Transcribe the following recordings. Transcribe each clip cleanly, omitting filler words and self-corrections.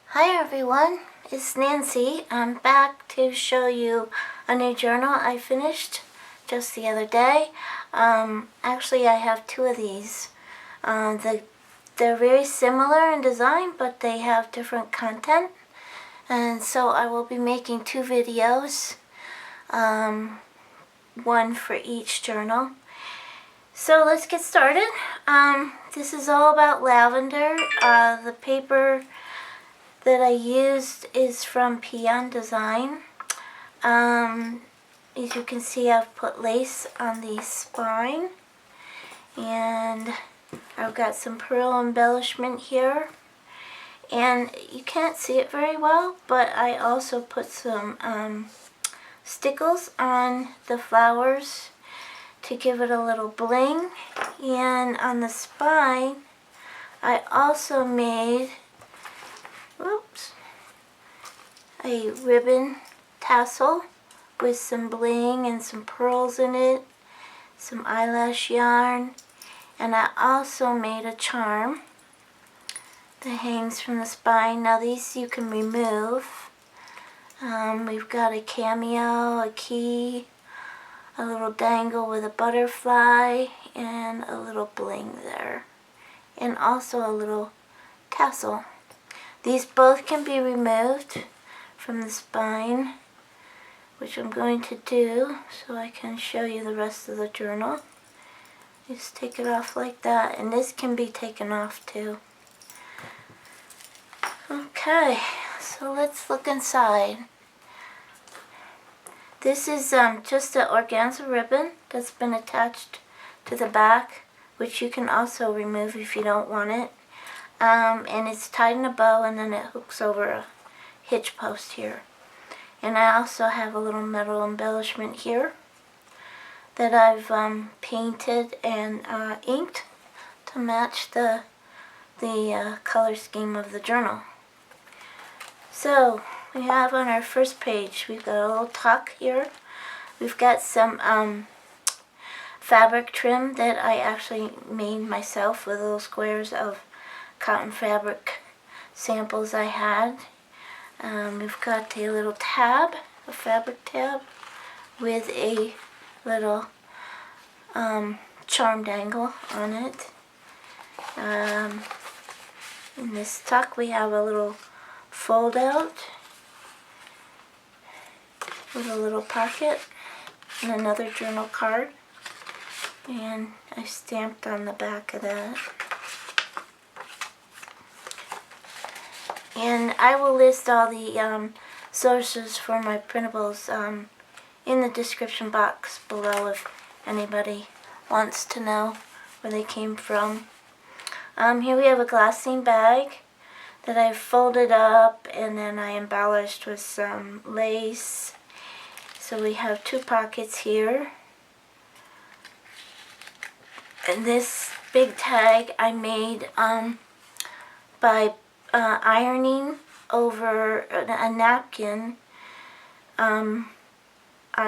Hi everyone, it's Nancy. I'm back to show you a new journal I finished just the other day. Actually I have two of these. They're very similar in design, but they have different content. And so I will be making two videos, one for each journal. So let's get started. This is all about lavender. The paper that I used is from Pion Design. As you can see, I've put lace on the spine, and I've got some pearl embellishment here, and you can't see it very well, but I also put some stickles on the flowers to give it a little bling. And on the spine I also made a ribbon tassel with some bling and some pearls in it, some eyelash yarn, and I also made a charm that hangs from the spine. Now these you can remove. We've got a cameo, a key, a little dangle with a butterfly, and a little bling there, and also a little tassel. These both can be removed from the spine, which I'm going to do so I can show you the rest of the journal. Just take it off like that, and this can be taken off too. Okay, so let's look inside. This is just an organza ribbon that's been attached to the back, which you can also remove if you don't want it. And it's tied in a bow, and then it hooks over a hitch post here. And I also have a little metal embellishment here that I've painted and inked to match the color scheme of the journal. So we have on our first page, we've got a little tuck here. We've got some fabric trim that I actually made myself with little squares of cotton fabric samples I had. We've got a little tab, a fabric tab, with a little charm dangle on it. In this tuck we have a little fold out with a little pocket and another journal card, and I stamped on the back of that. And I will list all the sources for my printables in the description box below if anybody wants to know where they came from. Here we have a glassine bag that I folded up, and then I embellished with some lace. So we have two pockets here. And this big tag I made by ironing over a napkin on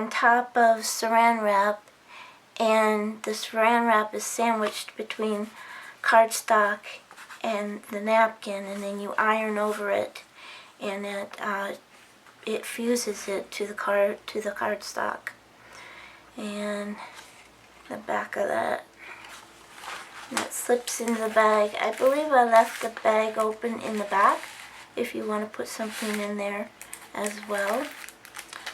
top of saran wrap, and the saran wrap is sandwiched between cardstock and the napkin, and then you iron over it, and it fuses it to the cardstock. And the back of that. That slips in the bag. I believe I left the bag open in the back if you want to put something in there as well.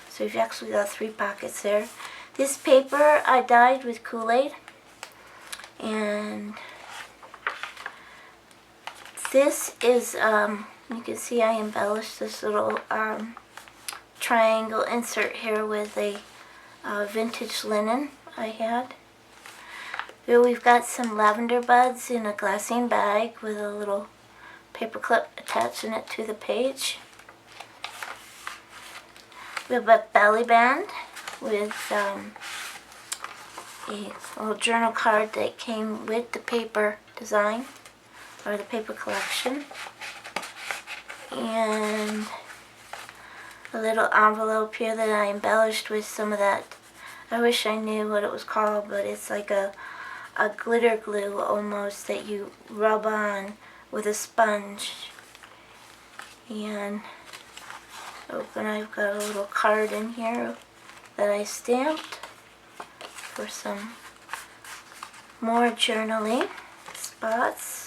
So you've actually got three pockets there. This paper I dyed with Kool-Aid, and this is, you can see I embellished this little triangle insert here with a vintage linen I had. Here we've got some lavender buds in a glassine bag with a little paper clip attaching it to the page. We have a belly band with a little journal card that came with the paper design, or the paper collection. And a little envelope here that I embellished with some of that I wish I knew what it was called, but it's like a glitter glue almost that you rub on with a sponge. And open, I've got a little card in here that I stamped for some more journaling spots.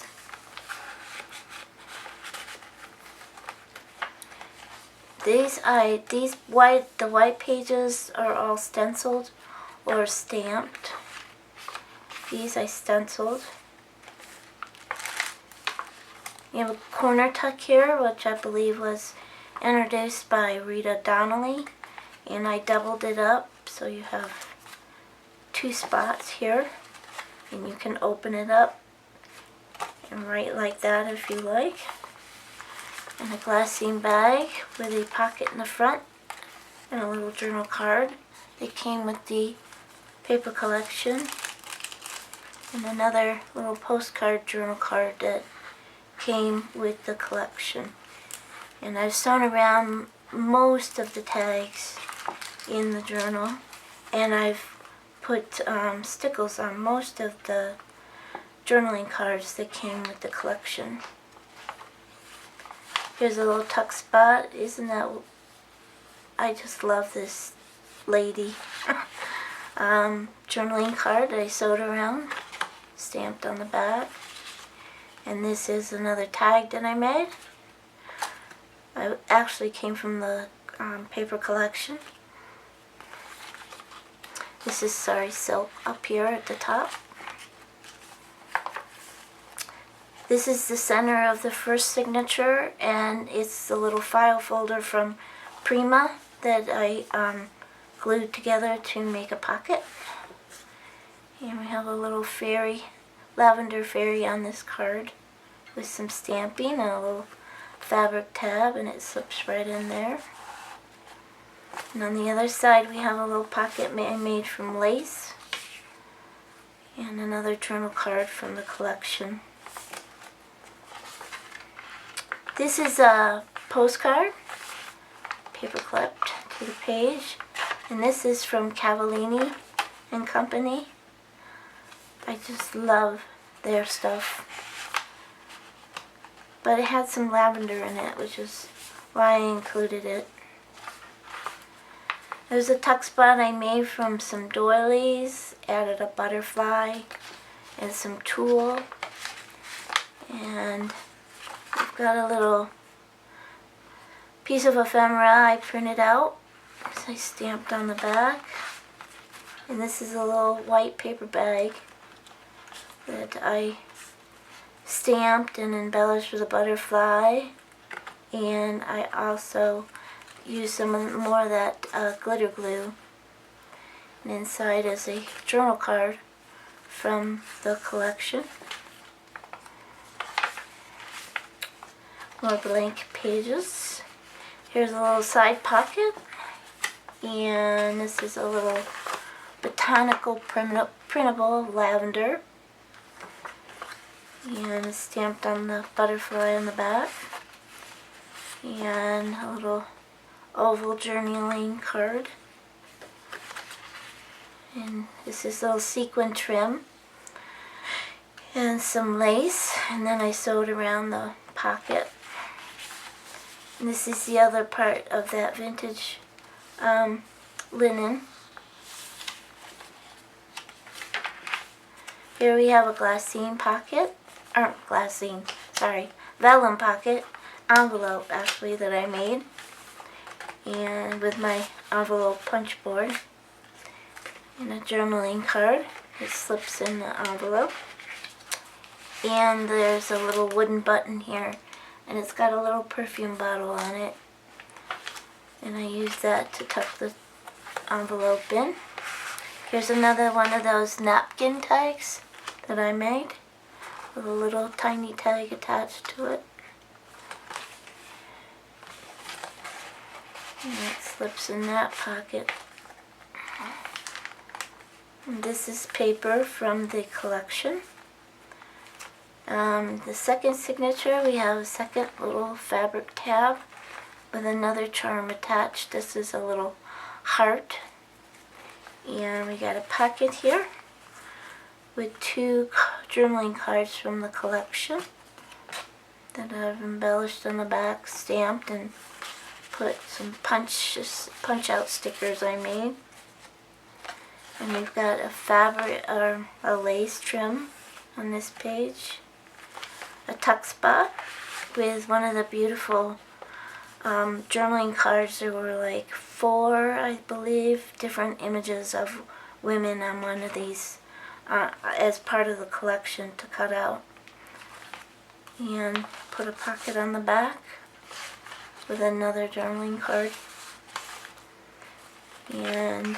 The white pages are all stenciled or stamped. These I stenciled. You have a corner tuck here, which I believe was introduced by Rita Donnelly, and I doubled it up so you have 2 spots here, and you can open it up and write like that if you like. And a glassine bag with a pocket in the front and a little journal card. They came with the paper collection, and another little postcard journal card that came with the collection. And I've sewn around most of the tags in the journal, and I've put stickles on most of the journaling cards that came with the collection. Here's a little tuck spot. Isn't that, I just love this lady. Journaling card that I sewed around, stamped on the back. And this is another tag that I made. I actually came from the paper collection. This is Sari Silk up here at the top. This is the center of the first signature, and it's the little file folder from Prima that I glued together to make a pocket. And we have a little fairy, lavender fairy on this card with some stamping and a little fabric tab, and it slips right in there. And on the other side we have a little pocket I made from lace and another journal card from the collection. This is a postcard, paper clipped to the page, and this is from Cavallini and Company. I just love their stuff. But it had some lavender in it, which is why I included it. There's a tuck spot I made from some doilies, added a butterfly and some tulle, and I've got a little piece of ephemera I printed out, so I stamped on the back. And this is a little white paper bag that I stamped and embellished with a butterfly. And I also used some more of that glitter glue. And inside is a journal card from the collection. More blank pages. Here's a little side pocket, and this is a little botanical printable of lavender, and it's stamped on the butterfly on the back, and a little oval journaling card, and this is a little sequin trim and some lace, and then I sewed around the pocket. And this is the other part of that vintage linen. Here we have a vellum pocket, envelope actually that I made, and with my envelope punch board, and a journaling card. It slips in the envelope, and there's a little wooden button here, and it's got a little perfume bottle on it, and I use that to tuck the envelope in. Here's another one of those napkin tags that I made with a little tiny tag attached to it, and it slips in that pocket. And this is paper from the collection. The second signature, we have a second little fabric tab with another charm attached. This is a little heart, And we got a pocket here with 2 journaling cards from the collection that I've embellished on the back, stamped, and put some punch out stickers I made. And we've got a fabric or a lace trim on this page, a tuck spot with one of the beautiful journaling cards. There were like 4, I believe, different images of women on one of these as part of the collection to cut out. And put a pocket on the back with another journaling card. And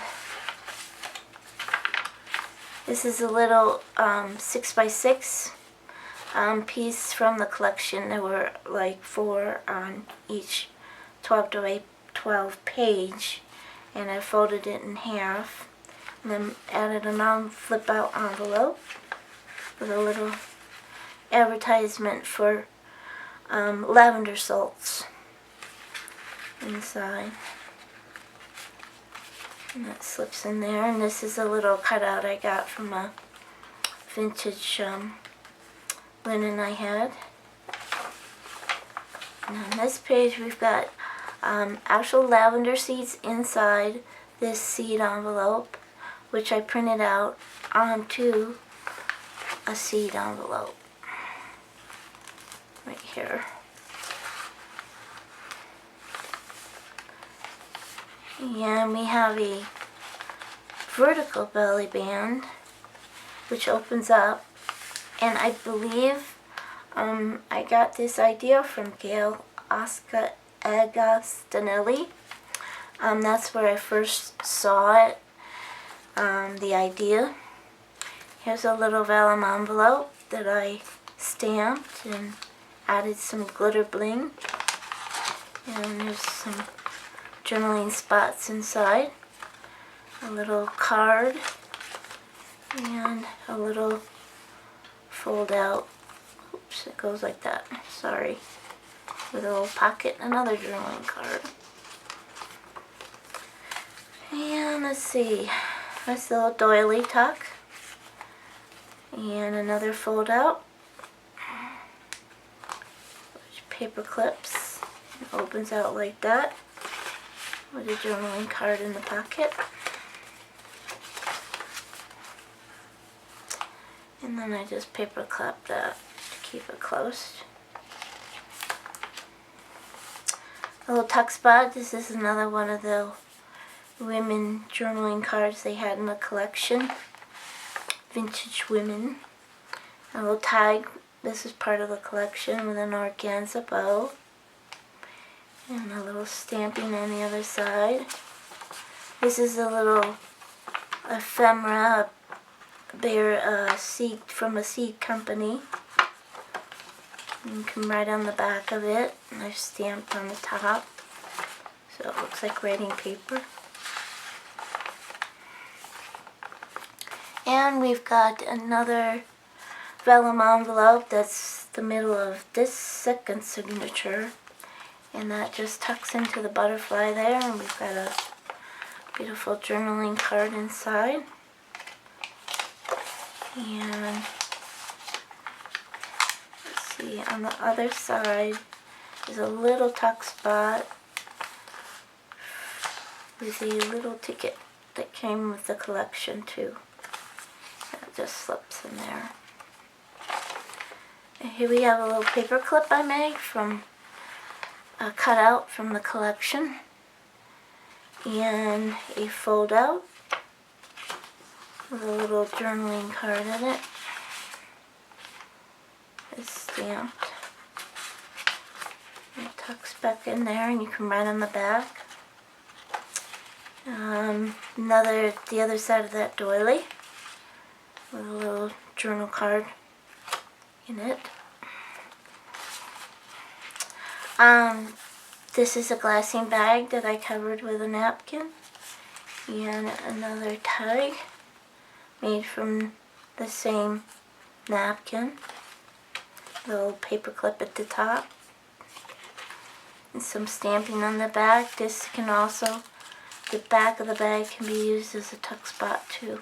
this is a little 6x6 piece from the collection. There were like 4 on each 12 page, and I folded it in half and then added a non-flip out envelope with a little advertisement for lavender salts inside. And that slips in there, and this is a little cutout I got from a vintage linen I had. And on this page we've got actual lavender seeds inside this seed envelope, which I printed out onto a seed envelope right here. And we have a vertical belly band which opens up, and I believe I got this idea from Gail Agostinelli. That's where I first saw it, the idea. Here's a little vellum envelope that I stamped and added some glitter bling, and there's some journaling spots inside, a little card, and a little fold out, oops, it goes like that, sorry, with a little pocket, another journaling card. And let's see, that's a little doily tuck, and another fold out, paper clips, it opens out like that, with a journaling card in the pocket. And then I just paper clip that to keep it closed. A little tuck spot. This is another one of the women journaling cards they had in the collection. Vintage women. A little tag. This is part of the collection with an organza bow. And a little stamping on the other side. This is a little ephemera, seed from a seed company. You can write on the back of it, and I've stamped on the top, so it looks like writing paper. And we've got another vellum envelope that's the middle of this second signature. And that just tucks into the butterfly there, and we've got a beautiful journaling card inside. And let's see, on the other side is a little tuck spot with a little ticket that came with the collection too. That just slips in there. And here we have a little paper clip I made from a cutout from the collection, and a fold out with a little journaling card in it. It's stamped. It tucks back in there, and you can write on the back. The other side of that doily with a little journal card in it. This is a glassine bag that I covered with a napkin, and another tag made from the same napkin. A little paper clip at the top, and some stamping on the back. This can also the back of the bag can be used as a tuck spot too.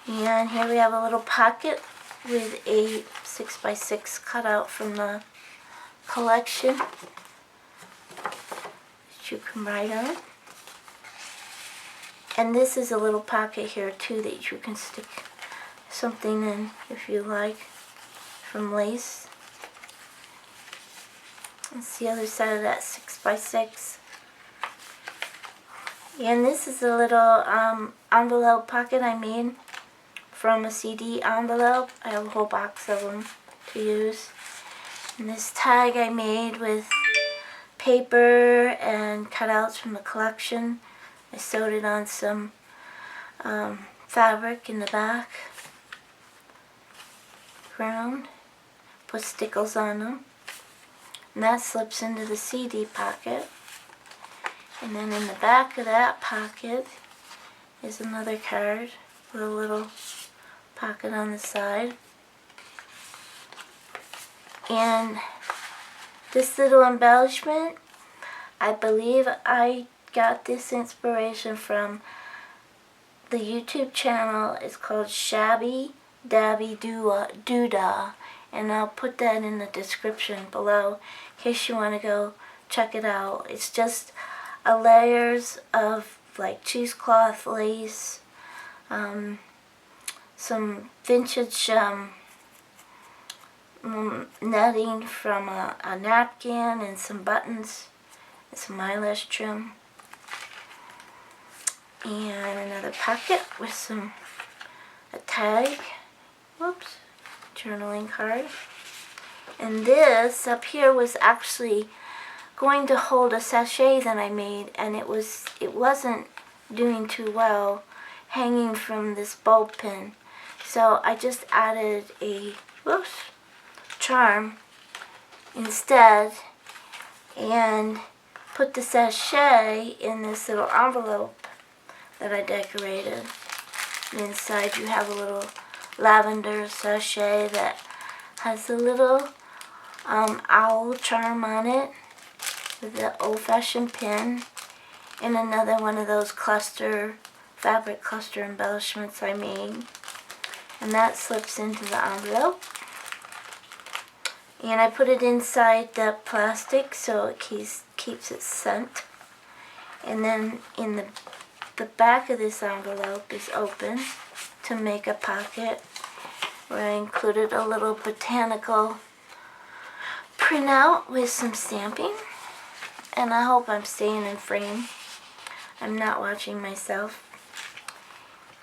And here we have a little pocket with a 6x6 cutout from the collection that you can write on. And this is a little pocket here too that you can stick something in if you like, from lace. That's the other side of that 6x6. And this is a little envelope pocket I made from a CD envelope. I have a whole box of them to use. And this tag I made with paper and cutouts from the collection. I sewed it on some fabric in the back ground, put stickles on them, and that slips into the CD pocket. And then in the back of that pocket is another card with a little pocket on the side. And this little embellishment, I believe I got this inspiration from the YouTube channel. It's called Shabby Dabby Doodah, and I'll put that in the description below in case you want to go check it out. It's just layers of like cheesecloth lace, some vintage netting from a napkin, and some buttons and some eyelash trim. And another pocket with a tag, whoops, journaling card. And this up here was actually going to hold a sachet that I made, and it wasn't doing too well hanging from this bow pin. So I just added a charm instead and put the sachet in this little envelope that I decorated. And inside you have a little lavender sachet that has a little owl charm on it with the old-fashioned pin, and another one of those fabric cluster embellishments I made. And that slips into the envelope. And I put it inside the plastic so it keeps its scent. And then in the back of this envelope is open to make a pocket, where I included a little botanical printout with some stamping. And I hope I'm staying in frame. I'm not watching myself.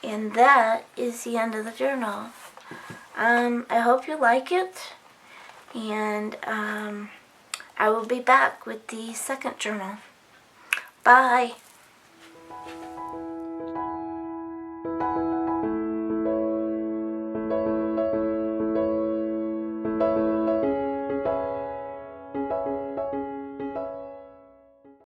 And that is the end of the journal. I hope you like it. And I will be back with the second journal. Bye.